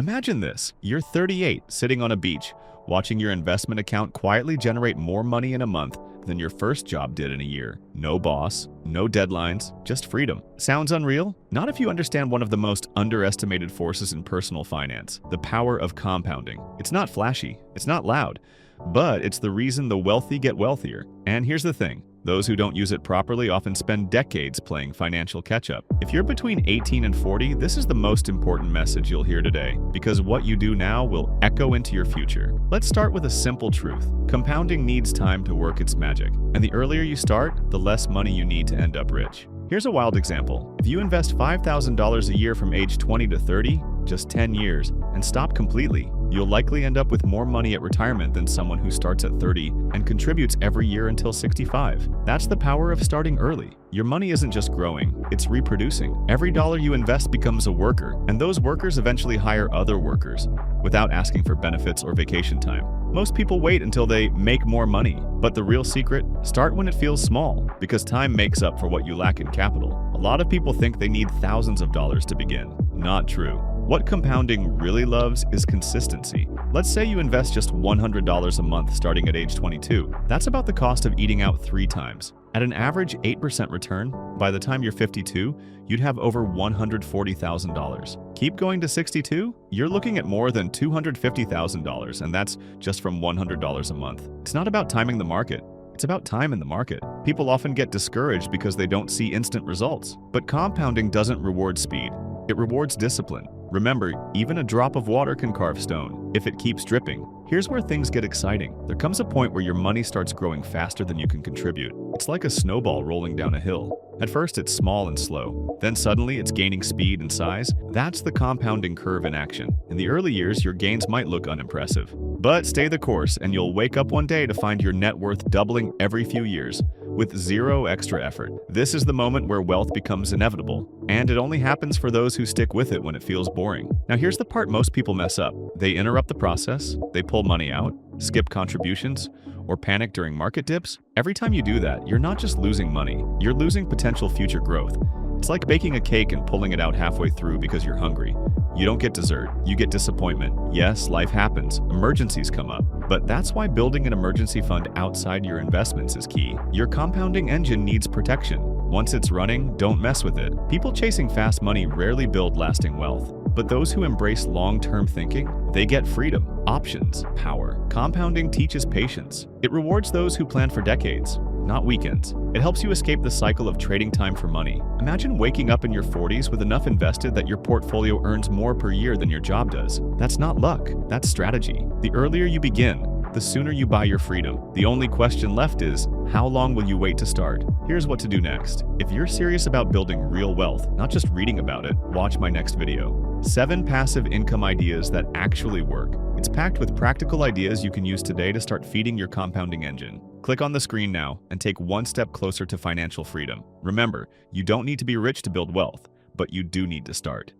Imagine this. You're 38, sitting on a beach, watching your investment account quietly generate more money in a month than your first job did in a year. No boss, no deadlines, just freedom. Sounds unreal? Not if you understand one of the most underestimated forces in personal finance, the power of compounding. It's not flashy, it's not loud, but it's the reason the wealthy get wealthier. And here's the thing. Those who don't use it properly often spend decades playing financial catch-up. If you're between 18 and 40, this is the most important message you'll hear today, because what you do now will echo into your future. Let's start with a simple truth. Compounding needs time to work its magic, and the earlier you start, the less money you need to end up rich. Here's a wild example. If you invest $5,000 a year from age 20 to 30, just 10 years, and stop completely, you'll likely end up with more money at retirement than someone who starts at 30 and contributes every year until 65. That's the power of starting early. Your money isn't just growing, it's reproducing. Every dollar you invest becomes a worker, and those workers eventually hire other workers without asking for benefits or vacation time. Most people wait until they make more money, but the real secret? Start when it feels small, because time makes up for what you lack in capital. A lot of people think they need thousands of dollars to begin. Not true. What compounding really loves is consistency. Let's say you invest just $100 a month starting at age 22. That's about the cost of eating out 3 times. At an average 8% return, by the time you're 52, you'd have over $140,000. Keep going to 62, you're looking at more than $250,000, and that's just from $100 a month. It's not about timing the market. It's about time in the market. People often get discouraged because they don't see instant results. But compounding doesn't reward speed. It rewards discipline. Remember, even a drop of water can carve stone if it keeps dripping. Here's where things get exciting. There comes a point where your money starts growing faster than you can contribute. It's like a snowball rolling down a hill. At first, it's small and slow. Then suddenly, it's gaining speed and size. That's the compounding curve in action. In the early years, your gains might look unimpressive. But stay the course, and you'll wake up one day to find your net worth doubling every few years with zero extra effort. This is the moment where wealth becomes inevitable, and it only happens for those who stick with it when it feels boring. Now here's the part most people mess up. They interrupt the process, they pull money out, skip contributions, or panic during market dips. Every time you do that, you're not just losing money, you're losing potential future growth. It's like baking a cake and pulling it out halfway through because you're hungry. You don't get dessert, you get disappointment. Yes, life happens, emergencies come up. But that's why building an emergency fund outside your investments is key. Your compounding engine needs protection. Once it's running, don't mess with it. People chasing fast money rarely build lasting wealth. But those who embrace long-term thinking, they get freedom, options, power. Compounding teaches patience. It rewards those who plan for decades, not weekends. It helps you escape the cycle of trading time for money. Imagine waking up in your 40s with enough invested that your portfolio earns more per year than your job does. That's not luck, that's strategy. The earlier you begin, the sooner you buy your freedom. The only question left is, how long will you wait to start? Here's what to do next. If you're serious about building real wealth, not just reading about it, watch my next video. 7 passive income ideas that actually work. It's packed with practical ideas you can use today to start feeding your compounding engine. Click on the screen now and take one step closer to financial freedom. Remember, you don't need to be rich to build wealth, but you do need to start.